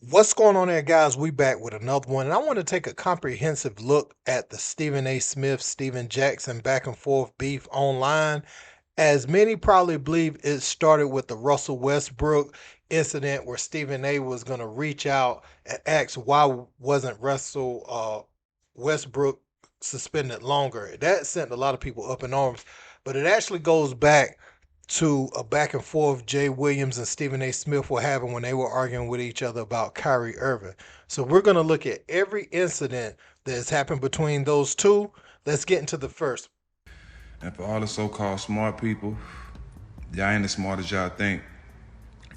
What's going on there, guys? We back with another one, and I want to take a comprehensive look at the Stephen A. Smith, Stephen Jackson back and forth beef online. As many probably believe, it started with the Russell Westbrook incident where Stephen A. was going to reach out and ask why wasn't Russell Westbrook suspended longer. That sent a lot of people up in arms, but it actually goes back to a back and forth Jay Williams and Stephen A. Smith were having when they were arguing with each other about Kyrie Irving. So we're going to look at every incident that has happened between those two. Let's get into the first. And for all the so-called smart people, y'all ain't as smart as y'all think.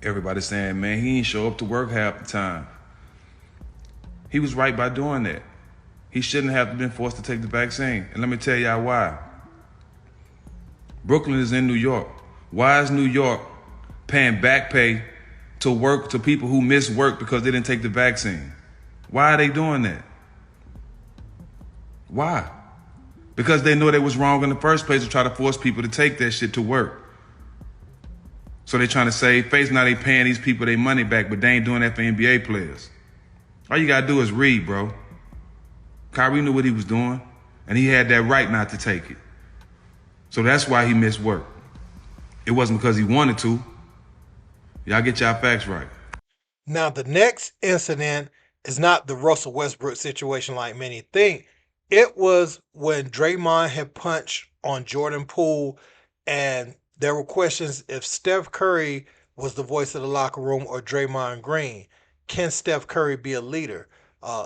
Everybody's saying, man, he ain't show up to work half the time. He was right by doing that. He shouldn't have been forced to take the vaccine. And let me tell y'all why. Brooklyn is in New York. Why is New York paying back pay to people who miss work because they didn't take the vaccine? Why are they doing that? Why? Because they know they was wrong in the first place to try to force people to take that shit to work. So they trying to save face. Now they paying these people their money back, but they ain't doing that for NBA players. All you gotta do is read, bro. Kyrie knew what he was doing, and he had that right not to take it. So that's why he missed work. It wasn't because he wanted to. Y'all get y'all facts right. Now, the next incident is not the Russell Westbrook situation like many think. It was when Draymond had punched on Jordan Poole, and there were questions if Steph Curry was the voice of the locker room or Draymond Green. Can Steph Curry be a leader?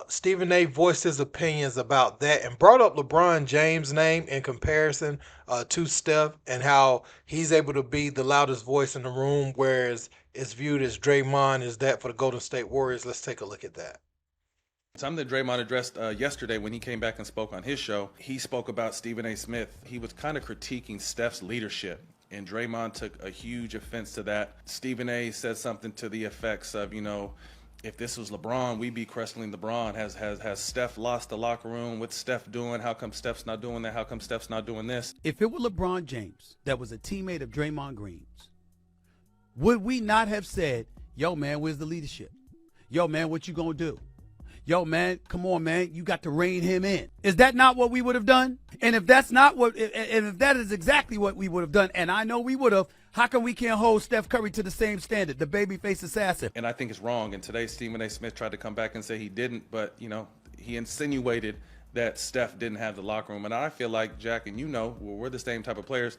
Stephen A voiced his opinions about that and brought up LeBron James' name in comparison to Steph and how he's able to be the loudest voice in the room, whereas it's viewed as Draymond is that for the Golden State Warriors. Let's take a look at that. Something that Draymond addressed yesterday when he came back and spoke on his show, he spoke about Stephen A. Smith. He was kind of critiquing Steph's leadership, and Draymond took a huge offense to that. Stephen A. said something to the effects of, if this was LeBron, we'd be questioning LeBron. Has Steph lost the locker room? What's Steph doing? How come Steph's not doing that? How come Steph's not doing this? If it were LeBron James that was a teammate of Draymond Green's, would we not have said, yo, man, where's the leadership? Yo, man, what you gonna do? Yo, man, come on, man, you got to rein him in. Is that not what we would have done? And if that's not what, and if that is exactly what we would have done, and I know we would have, how come we can't hold Steph Curry to the same standard, the babyface assassin? And I think it's wrong. And today, Stephen A. Smith tried to come back and say he didn't, but, he insinuated that Steph didn't have the locker room. And I feel like, Jack, and we're the same type of players.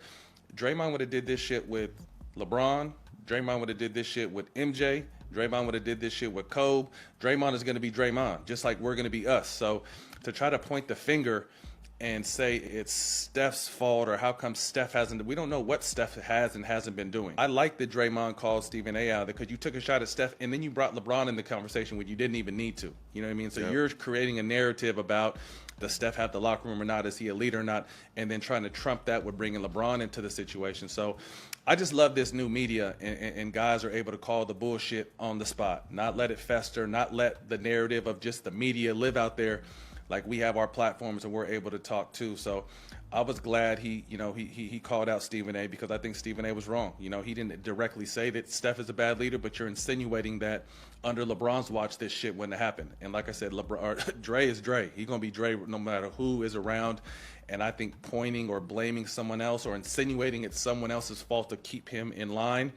Draymond would have did this shit with LeBron. Draymond would have did this shit with MJ. Draymond would have did this shit with Kobe. Draymond is going to be Draymond, just like we're going to be us. So to try to point the finger and say it's Steph's fault or how come Steph hasn't, we don't know what Steph has and hasn't been doing. I like that Draymond called Stephen A. out because you took a shot at Steph and then you brought LeBron in the conversation when you didn't even need to. You know what I mean? So You're creating a narrative about does Steph have the locker room or not? Is he a leader or not? And then trying to trump that with bringing LeBron into the situation. So I just love this new media and guys are able to call the bullshit on the spot, not let it fester, not let the narrative of just the media live out there. Like we have our platforms and we're able to talk too. So I was glad he called out Stephen A. because I think Stephen A. was wrong. He didn't directly say that Steph is a bad leader, but you're insinuating that under LeBron's watch this shit wouldn't happen. And like I said, Dre is Dre. He's gonna be Dre no matter who is around. And I think pointing or blaming someone else or insinuating it's someone else's fault to keep him in line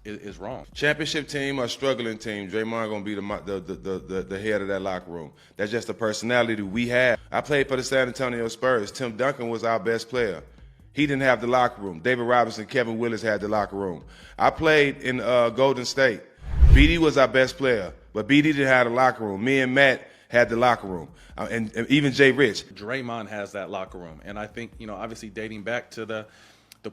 is wrong. Championship team or struggling team, Draymond gonna be the head of that locker room. That's just the personality we have. I played for the San Antonio Spurs. Tim Duncan was our best player. He didn't have the locker room. David Robinson, Kevin Willis had the locker room. I played in Golden State. BD was our best player, but BD didn't have the locker room. Me and Matt had the locker room, and even Jay Rich. Draymond has that locker room, and I think obviously dating back to the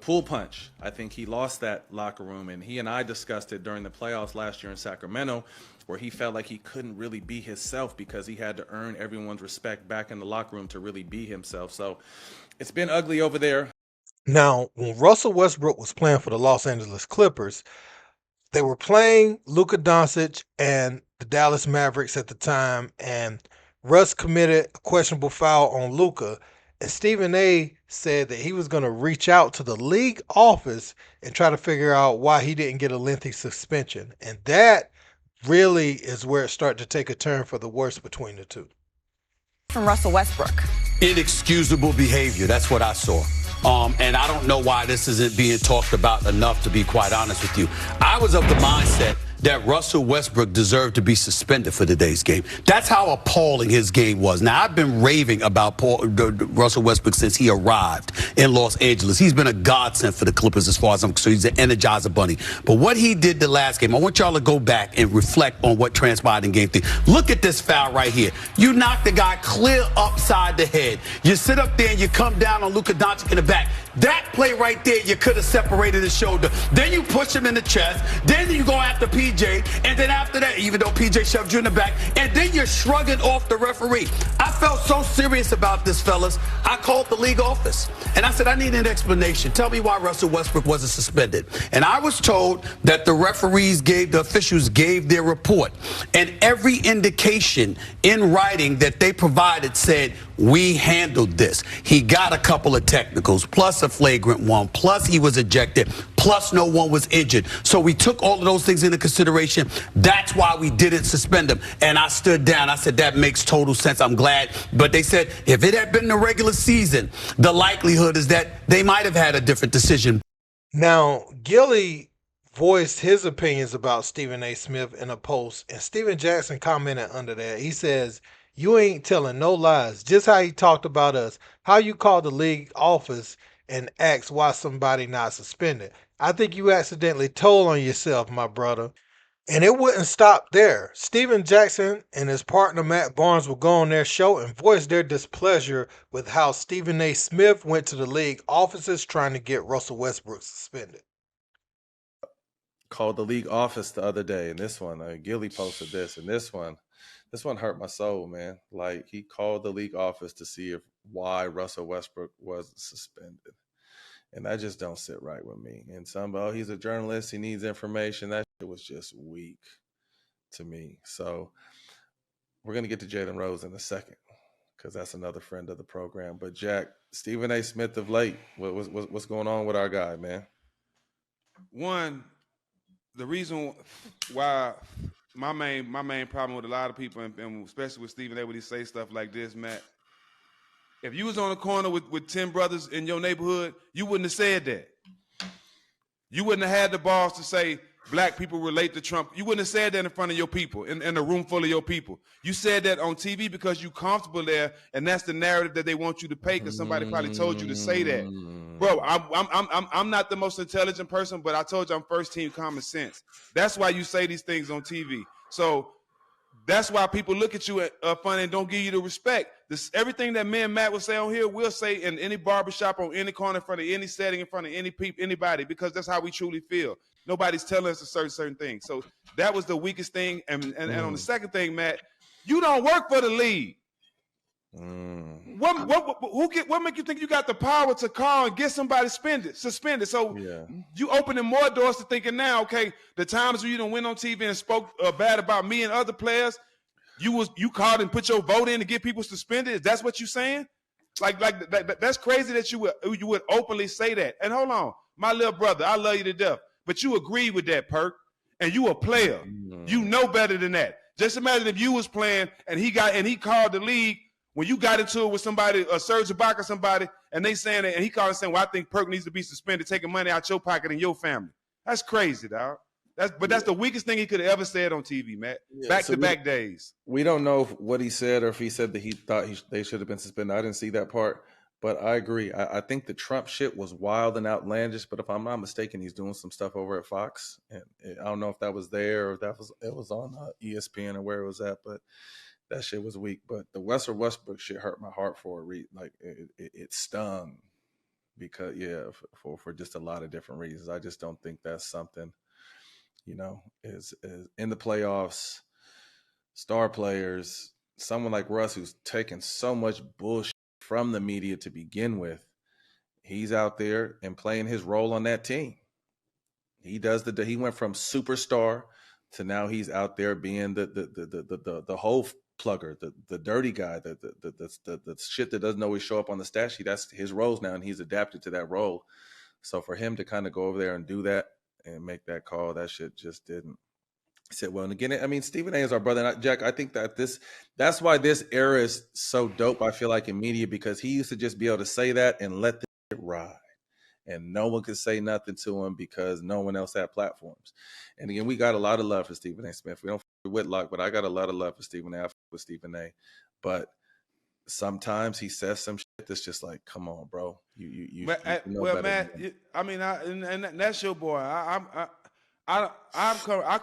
pool punch, I think he lost that locker room, and he and I discussed it during the playoffs last year in Sacramento, where he felt like he couldn't really be himself because he had to earn everyone's respect back in the locker room to really be himself. So it's been ugly over there. Now, when Russell Westbrook was playing for the Los Angeles Clippers, they were playing Luka Doncic and the Dallas Mavericks at the time, and Russ committed a questionable foul on Luka. And Stephen A said that he was going to reach out to the league office and try to figure out why he didn't get a lengthy suspension. And that really is where it started to take a turn for the worse between the two. From Russell Westbrook. Inexcusable behavior. That's what I saw. And I don't know why this isn't being talked about enough, to be quite honest with you. I was of the mindset that Russell Westbrook deserved to be suspended for today's game. That's how appalling his game was. Now, I've been raving about Russell Westbrook since he arrived in Los Angeles. He's been a godsend for the Clippers as far as I'm concerned. He's an Energizer bunny. But what he did the last game, I want y'all to go back and reflect on what transpired in game 3. Look at this foul right here. You knock the guy clear upside the head. You sit up there and you come down on Luka Doncic in the back. That play right there, you could have separated his shoulder. Then you push him in the chest. Then you go after PJ. And then after that, even though PJ shoved you in the back, and then you're shrugging off the referee. I felt so serious about this, fellas. I called the league office. And I said, I need an explanation. Tell me why Russell Westbrook wasn't suspended. And I was told that the the officials gave their report. And every indication in writing that they provided said, we handled this. He got a couple of technicals, plus a flagrant one, plus he was ejected, plus no one was injured. So we took all of those things into consideration. That's why we didn't suspend him. And I stood down. I said, that makes total sense. I'm glad. But they said, if it had been the regular season, the likelihood is that they might have had a different decision. Now, Gilly voiced his opinions about Stephen A. Smith in a post, and Steven Jackson commented under that. He says, you ain't telling no lies. Just how he talked about us. How you called the league office and asked why somebody not suspended. I think you accidentally told on yourself, my brother. And it wouldn't stop there. Steven Jackson and his partner Matt Barnes would go on their show and voice their displeasure with how Stephen A. Smith went to the league offices trying to get Russell Westbrook suspended. Called the league office the other day, and this one, Gilly posted this, and this one hurt my soul, man. Like, he called the league office to see why Russell Westbrook was suspended. And that just don't sit right with me. And he's a journalist, he needs information. That shit was just weak to me. So we're going to get to Jalen Rose in a second, because that's another friend of the program. But Jack, Stephen A. Smith of late, what's going on with our guy, man? One, the reason why my main problem with a lot of people, and especially with Stephen A. when he say stuff like this, Matt, if you was on a corner with 10 brothers in your neighborhood, you wouldn't have said that. You wouldn't have had the balls to say black people relate to Trump. You wouldn't have said that in front of your people, in a room full of your people. You said that on TV because you're comfortable there, and that's the narrative that they want you to pay, because somebody probably told you to say that. Bro, I'm not the most intelligent person, but I told you I'm first team common sense. That's why you say these things on TV. So that's why people look at you funny and don't give you the respect. Everything that me and Matt will say on here, we'll say in any barbershop, on any corner, in front of any setting, in front of anybody, because that's how we truly feel. Nobody's telling us a certain thing. So that was the weakest thing. And on the second thing, Matt, you don't work for the league. What make you think you got the power to call and get somebody suspended? So you opening more doors to thinking now, okay, the times where you done went on TV and spoke bad about me and other players, you called and put your vote in to get people suspended. Is that what you saying? Like that's crazy that you would openly say that. And hold on, my little brother, I love you to death, but you agree with that, Perk, and you a player. You know better than that. Just imagine if you was playing and he called the league when you got into it with somebody, Serge Ibaka or somebody, and they saying that, and he called and saying, well, I think Perk needs to be suspended, taking money out your pocket and your family. That's crazy, dog. That's the weakest thing he could have ever said on TV, Matt. Back-to-back days. We don't know what he said, or if he said that he thought they should have been suspended. I didn't see that part, but I agree. I think the Trump shit was wild and outlandish, but if I'm not mistaken, he's doing some stuff over at Fox. And I don't know if that was there or if it was on ESPN or where it was at, but that shit was weak. But the Russell Westbrook shit hurt my heart for a reason. Like it stung because for just a lot of different reasons. I just don't think that's something, is in the playoffs, star players, someone like Russ who's taken so much bullshit from the media to begin with. He's out there and playing his role on that team. He went from superstar to now he's out there being the whole plugger, the dirty guy, the shit that doesn't always show up on the stat sheet. That's his roles now, and he's adapted to that role. So for him to kind of go over there and do that and make that call, that shit just didn't He said, well, and again, I mean, Stephen A is our brother. And Jack, I think that that's why this era is so dope, I feel like, in media, because he used to just be able to say that and let the shit ride. And no one could say nothing to him because no one else had platforms. And again, we got a lot of love for Stephen A Smith. We don't f with Whitlock, but I got a lot of love for Stephen A. I f with Stephen A. But sometimes he says some shit that's just like, come on, bro. You know well, better Matt, than that. I mean, and that's your boy. I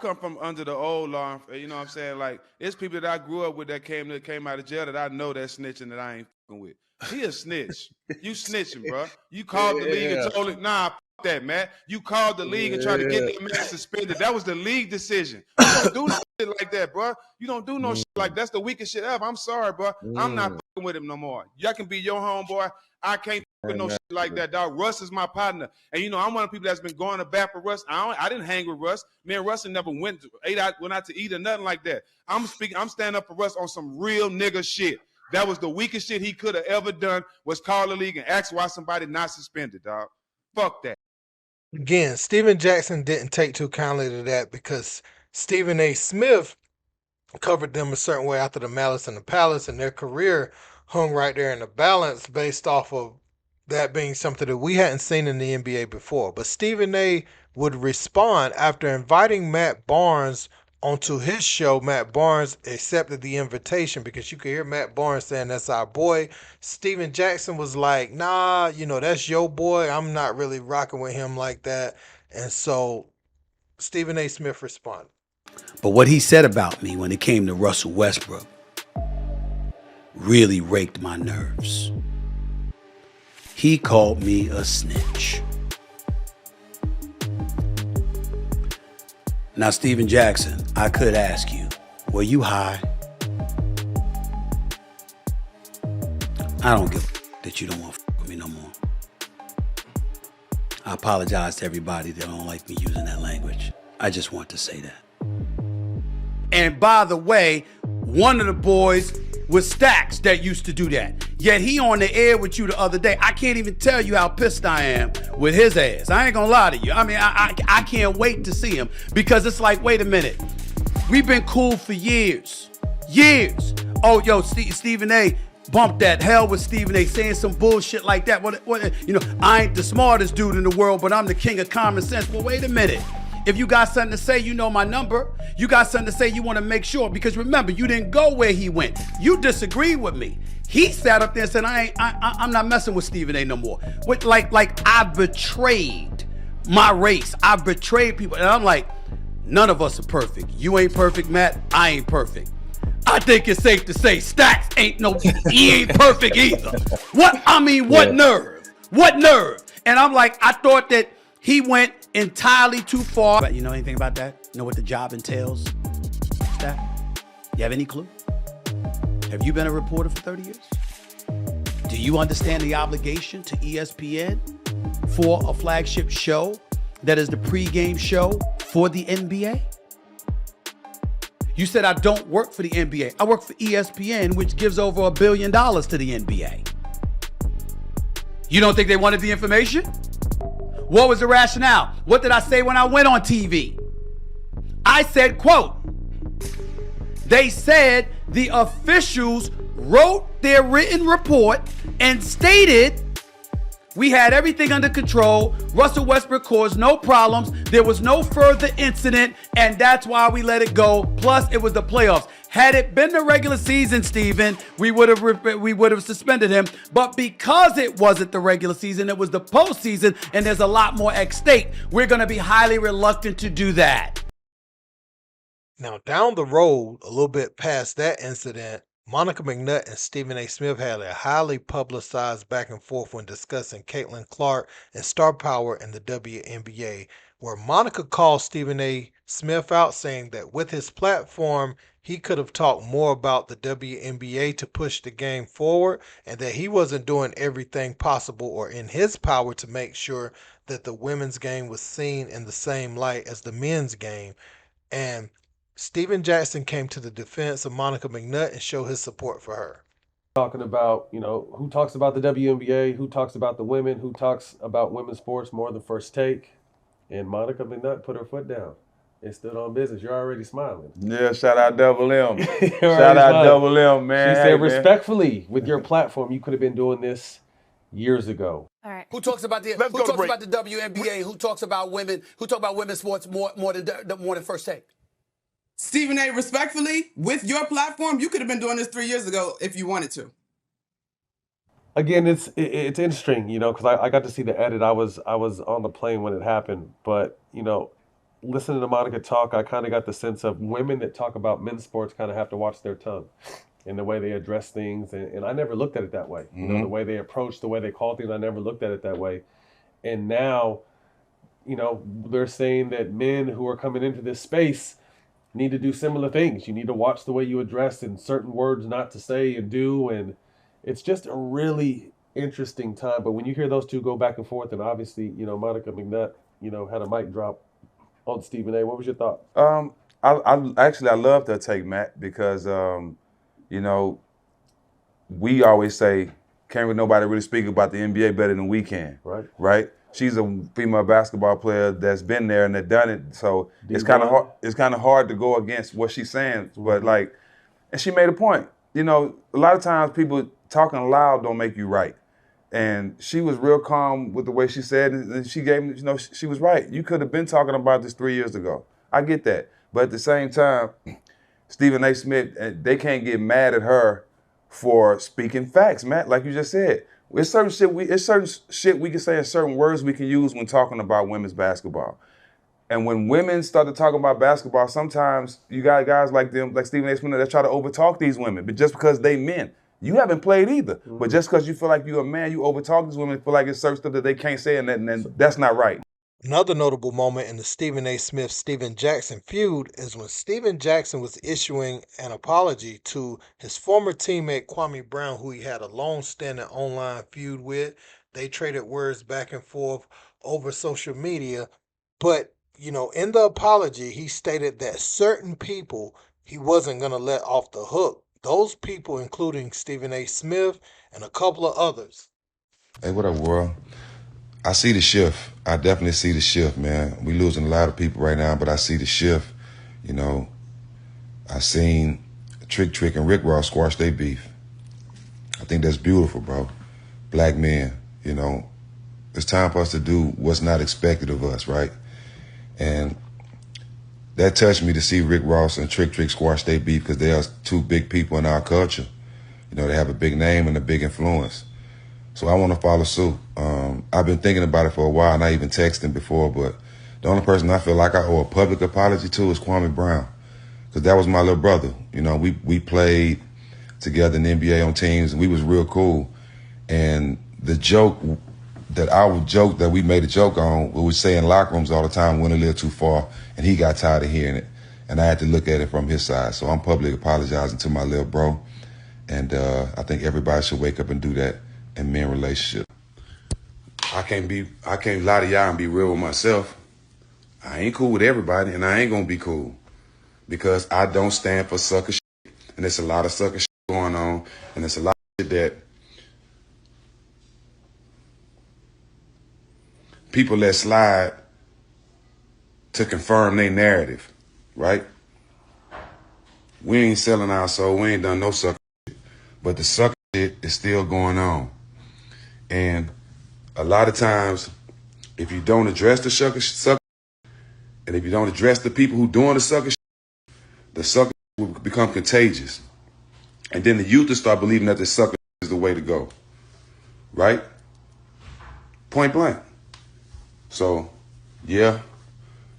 come from under the old law. You know what I'm saying? Like, it's people that I grew up with that came out of jail that I know that snitching that I ain't fucking with. He a snitch. You snitching, bro. You called the league and told it, nah, fuck that, Matt. You called the league and tried to get that man suspended. That was the league decision. You don't do no shit like that, bro. You don't do no shit like that's the weakest shit ever. I'm sorry, bro. I'm not fucking with him no more. Y'all can be your homeboy. I can't with no shit like that, dog. Russ is my partner. And, you know, I'm one of the people that's been going to bat for Russ. I didn't hang with Russ. Me and Russ never went out to eat or nothing like that. I'm standing up for Russ on some real nigga shit. That was the weakest shit he could have ever done, was call the league and ask why somebody not suspended, dog. Fuck that. Again, Steven Jackson didn't take too kindly to that because Stephen A. Smith covered them a certain way after the Malice in the Palace, and their career hung right there in the balance based off of that being something that we hadn't seen in the NBA before. But Stephen A. would respond after inviting Matt Barnes onto his show. Matt Barnes accepted the invitation because you could hear Matt Barnes saying, that's our boy. Steven Jackson was like, nah, you know, that's your boy. I'm not really rocking with him like that. And so Stephen A. Smith responded. But what he said about me when it came to Russell Westbrook really raked my nerves. He called me a snitch. Now, Stephen Jackson, I could ask you, were you high? I don't give a that you don't want to f with me no more. I apologize to everybody that don't like me using that language. I just want to say that. And by the way, one of the boys was Stacks that used to do that. Yet he on the air with you the other day. I can't even tell you how pissed I am with his ass. I ain't gonna lie to you. I mean, I can't wait to see him because it's like, wait a minute. We've been cool for years. Years. Oh, yo, Stephen A. bumped that. Hell with Stephen A. saying some bullshit like that. What, you know, I ain't the smartest dude in the world, but I'm the king of common sense. Well, wait a minute. If you got something to say, you know my number. You got something to say, you want to make sure. Because remember, you didn't go where he went. You disagreed with me. He sat up there and said, I'm not messing with Stephen A no more. Like I betrayed my race. I betrayed people. And I'm like, none of us are perfect. You ain't perfect, Matt. I ain't perfect. I think it's safe to say Stacks he ain't perfect either. What nerve? What nerve? And I'm like, I thought that he went entirely too far. You know anything about that? Know what the job entails? Staff? You have any clue? Have you been a reporter for 30 years? Do you understand the obligation to ESPN for a flagship show that is the pregame show for the NBA? You said I don't work for the NBA. I work for ESPN, which gives over $1 billion to the NBA. You don't think they wanted the information? What was the rationale? What did I say when I went on TV? I said, quote, they said the officials wrote their written report and stated we had everything under control. Russell Westbrook caused no problems. There was no further incident, and that's why we let it go. Plus, it was the playoffs. Had it been the regular season, Steven, we would have suspended him. But because it wasn't the regular season, it was the postseason, and there's a lot more at stake, we're going to be highly reluctant to do that. Now, down the road, a little bit past that incident, Monica McNutt and Stephen A. Smith had a highly publicized back and forth when discussing Caitlin Clark and star power in the WNBA, where Monica called Stephen A. Smith out, saying that with his platform, he could have talked more about the WNBA to push the game forward, and that he wasn't doing everything possible or in his power to make sure that the women's game was seen in the same light as the men's game. And Stephen Jackson came to the defense of Monica McNutt and showed his support for her. Talking about, you know, who talks about the WNBA, who talks about the women, who talks about women's sports more than First Take. And Monica McNutt put her foot down. and stood on business. You're already smiling. Yeah, shout out Double M. You're Shout already out smiling. Double M, man. She Hey, said, man. respectfully, with your platform, you could have been doing this years ago. All right. Who talks about the WNBA? Who talks about women? Who talk about women's sports more than First Take? Stephen A, respectfully, with your platform, you could have been doing this 3 years ago if you wanted to. Again, it's interesting, because I got to see the edit. I was on the plane when it happened, but listening to Monica talk, I kind of got the sense of women that talk about men's sports kind of have to watch their tongue and the way they address things, and I never looked at it that way. The way they approach, the way they call things, I never looked at it that way. And now, they're saying that men who are coming into this space need to do similar things. You need to watch the way you address and certain words not to say and do, and it's just a really interesting time. But when you hear those two go back and forth, and obviously, Monica McNutt, had a mic drop on Stephen A. What was your thought? I love that take, Matt, because we always say, can't nobody really speak about the NBA better than we can. Right? She's a female basketball player that's been there and that done it. So it's kind of hard. It's kind of hard to go against what she's saying. But and she made a point. A lot of times people talking loud don't make you right. And she was real calm with the way she said, and she gave, she was right. You could have been talking about this 3 years ago. I get that. But at the same time, Stephen A. Smit, they can't get mad at her for speaking facts, Matt, like you just said. It's certain shit we can say and certain words we can use when talking about women's basketball. And when women start to talk about basketball, sometimes you got guys like them, like Stephen A. Smit, that try to overtalk these women, but just because they men. You haven't played either, but just because you feel like you're a man, you overtalk these women, feel like it's certain stuff that they can't say, and that's not right. Another notable moment in the Stephen A. Smith-Stephen Jackson feud is when Stephen Jackson was issuing an apology to his former teammate Kwame Brown, who he had a long-standing online feud with. They traded words back and forth over social media, but in the apology, he stated that certain people he wasn't going to let off the hook. Those people, including Stephen A. Smith and a couple of others. Hey, what up, world? I see the shift. I definitely see the shift, man. We losing a lot of people right now, but I see the shift. I seen Trick and Rick Ross squash their beef. I think that's beautiful, bro. Black men, it's time for us to do what's not expected of us, right? And that touched me to see Rick Ross and Trick squash their beef because they are two big people in our culture. They have a big name and a big influence. So I want to follow suit. I've been thinking about it for a while, and I even texted him before, but the only person I feel like I owe a public apology to is Kwame Brown, because that was my little brother. We played together in the NBA on teams, and we was real cool. And the joke that we made a joke on, we would say in locker rooms all the time, went a little too far, and he got tired of hearing it. And I had to look at it from his side. So I'm publicly apologizing to my little bro. And I think everybody should wake up and do that in men relationship. I can't lie to y'all and be real with myself. I ain't cool with everybody, and I ain't gonna be cool because I don't stand for sucker shit. And there's a lot of sucker shit going on, and there's a lot of shit that people let slide to confirm their narrative, right? We ain't selling our soul. We ain't done no sucker shit. But the sucker shit is still going on. And a lot of times, if you don't address the sucker and if you don't address the people who doing the sucker will become contagious. And then the youth will start believing that the sucker is the way to go. Right? Point blank. So, yeah,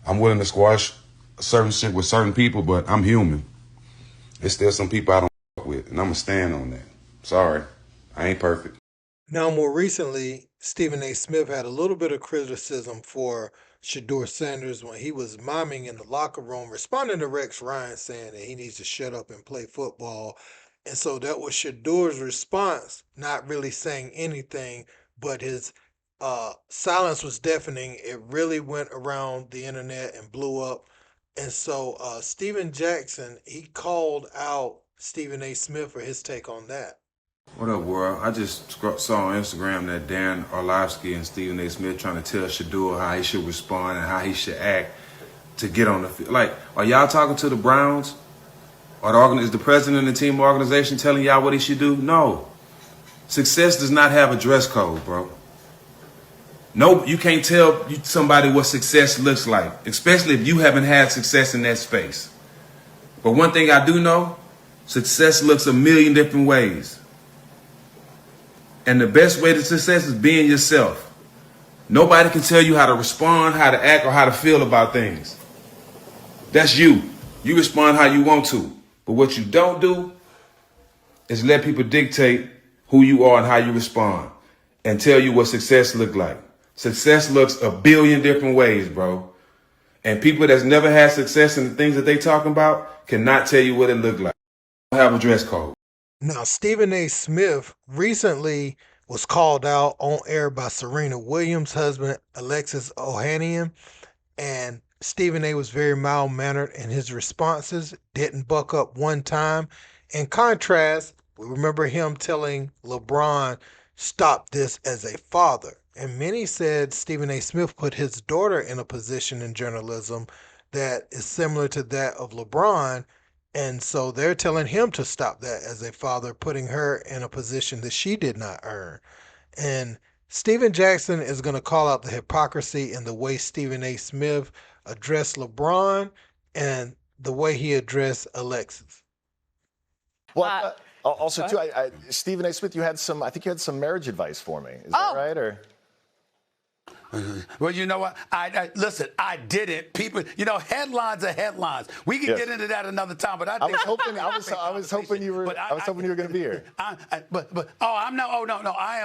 I'm willing to squash certain shit with certain people, but I'm human. There's still some people I don't fuck with, and I'm going to stand on that. Sorry, I ain't perfect. Now, more recently, Stephen A. Smith had a little bit of criticism for Shedeur Sanders when he was miming in the locker room, responding to Rex Ryan saying that he needs to shut up and play football. And so that was Shedeur's response, not really saying anything, but his silence was deafening. It really went around the internet and blew up. And so Stephen Jackson, he called out Stephen A. Smith for his take on that. What up, world? I just saw on Instagram that Dan Orlovsky and Stephen A. Smith trying to tell Shedeur how he should respond and how he should act to get on the field. Like, are y'all talking to the Browns? Is the president of the team organization telling y'all what he should do? No. Success does not have a dress code, bro. No, you can't tell somebody what success looks like, especially if you haven't had success in that space. But one thing I do know, success looks a million different ways. And the best way to success is being yourself. Nobody can tell you how to respond, how to act, or how to feel about things. That's you. You respond how you want to. But what you don't do is let people dictate who you are and how you respond and tell you what success looks like. Success looks a billion different ways, bro. And people that's never had success in the things that they talking about cannot tell you what it looked like. Don't have a dress code. Now, Stephen A. Smith recently was called out on air by Serena Williams' husband, Alexis Ohanian, and Stephen A. was very mild-mannered in his responses, didn't buck up one time. In contrast, we remember him telling LeBron, stop this as a father. And many said Stephen A. Smith put his daughter in a position in journalism that is similar to that of LeBron. And so they're telling him to stop that as a father, putting her in a position that she did not earn. And Stephen Jackson is going to call out the hypocrisy in the way Stephen A. Smith addressed LeBron and the way he addressed Alexis. Well, also too, Stephen A. Smith, I think you had some marriage advice for me. Is that right? Or Well, you know what? Listen, I didn't. People, headlines are headlines. We can get into that another time, but I was hoping you were going to be here. I am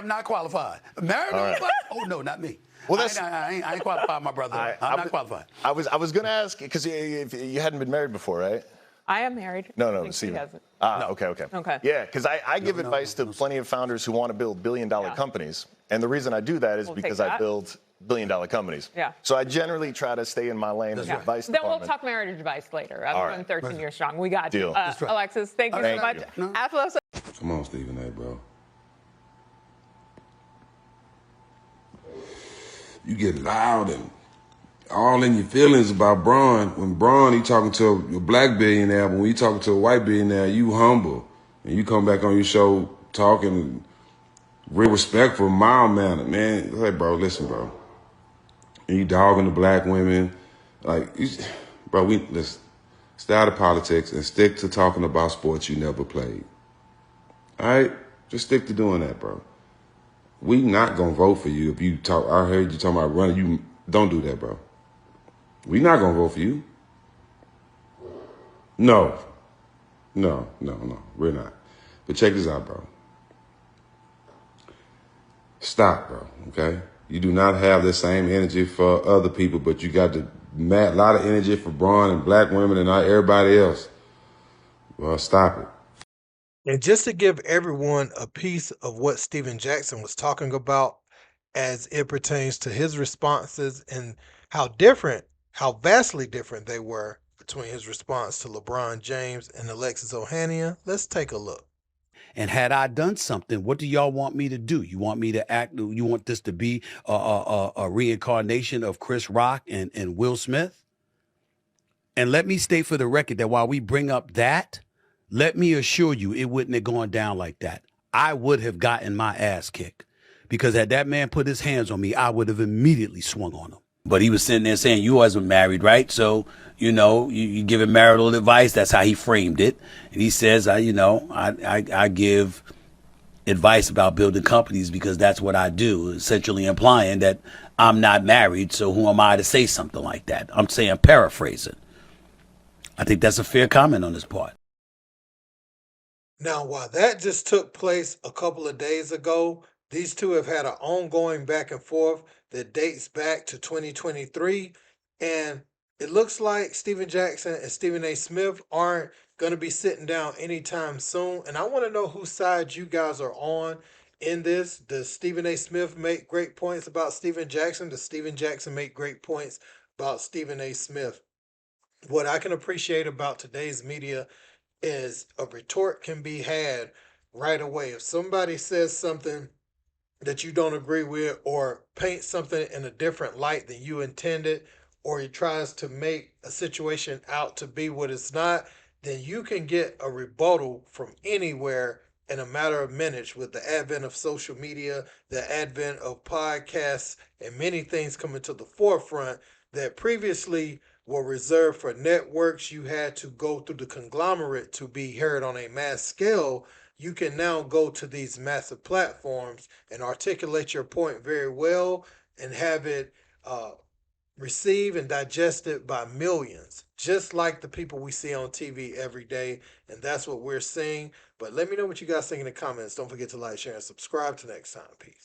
not qualified. Married? Right. Oh no, not me. Well, I ain't qualified, my brother. I'm not qualified. I was going to ask because you hadn't been married before, right? I am married. No, Stephen. No. Okay. Yeah, because I give advice to plenty of founders who want to build billion-dollar companies, and the reason I do that is because I build billion-dollar companies. Yeah. So I generally try to stay in my lane as advice department. Then we'll talk marriage advice later. I'm running 13 years strong. We got you. Alexis, thank you so much. Come on, Stephen A., bro. You get loud and all in your feelings about Braun. When Braun, he talking to a black billionaire, but when you talking to a white billionaire, you humble. And you come back on your show talking real respectful, mild-mannered, man. Hey, bro, listen, bro. And you dogging the black women. Let's stay out of politics and stick to talking about sports you never played. All right? Just stick to doing that, bro. We not going to vote for you if you talk. I heard you talking about running. You don't do that, bro. We not going to vote for you. No. We're not. But check this out, bro. Stop, bro, okay? You do not have the same energy for other people, but you got a lot of energy for Braun and black women and not everybody else. Well, stop it. And just to give everyone a piece of what Stephen Jackson was talking about as it pertains to his responses and how vastly different they were between his response to LeBron James and Alexis Ohanian, let's take a look. And had I done something, what do y'all want me to do? You want me to act? You want this to be a reincarnation of Chris Rock and Will Smith? And let me state for the record that while we bring up that, let me assure you it wouldn't have gone down like that. I would have gotten my ass kicked because had that man put his hands on me, I would have immediately swung on him. But he was sitting there saying, you wasn't married, right? So, you give him marital advice. That's how he framed it. And he says, I give advice about building companies because that's what I do, essentially implying that I'm not married. So who am I to say something like that? I'm saying paraphrasing. I think that's a fair comment on his part. Now, while that just took place a couple of days ago, these two have had an ongoing back and forth that dates back to 2023. And it looks like Stephen Jackson and Stephen A. Smith aren't going to be sitting down anytime soon. And I want to know whose side you guys are on in this. Does Stephen A. Smith make great points about Stephen Jackson? Does Stephen Jackson make great points about Stephen A. Smith? What I can appreciate about today's media is a retort can be had right away. If somebody says something that you don't agree with or paint something in a different light than you intended, or he tries to make a situation out to be what it's not, then you can get a rebuttal from anywhere in a matter of minutes with the advent of social media, the advent of podcasts, and many things coming to the forefront that previously were reserved for networks. You had to go through the conglomerate to be heard on a mass scale. You can now go to these massive platforms and articulate your point very well and have it received and digested by millions, just like the people we see on TV every day. And that's what we're seeing. But let me know what you guys think in the comments. Don't forget to like, share, and subscribe. Till next time. Peace.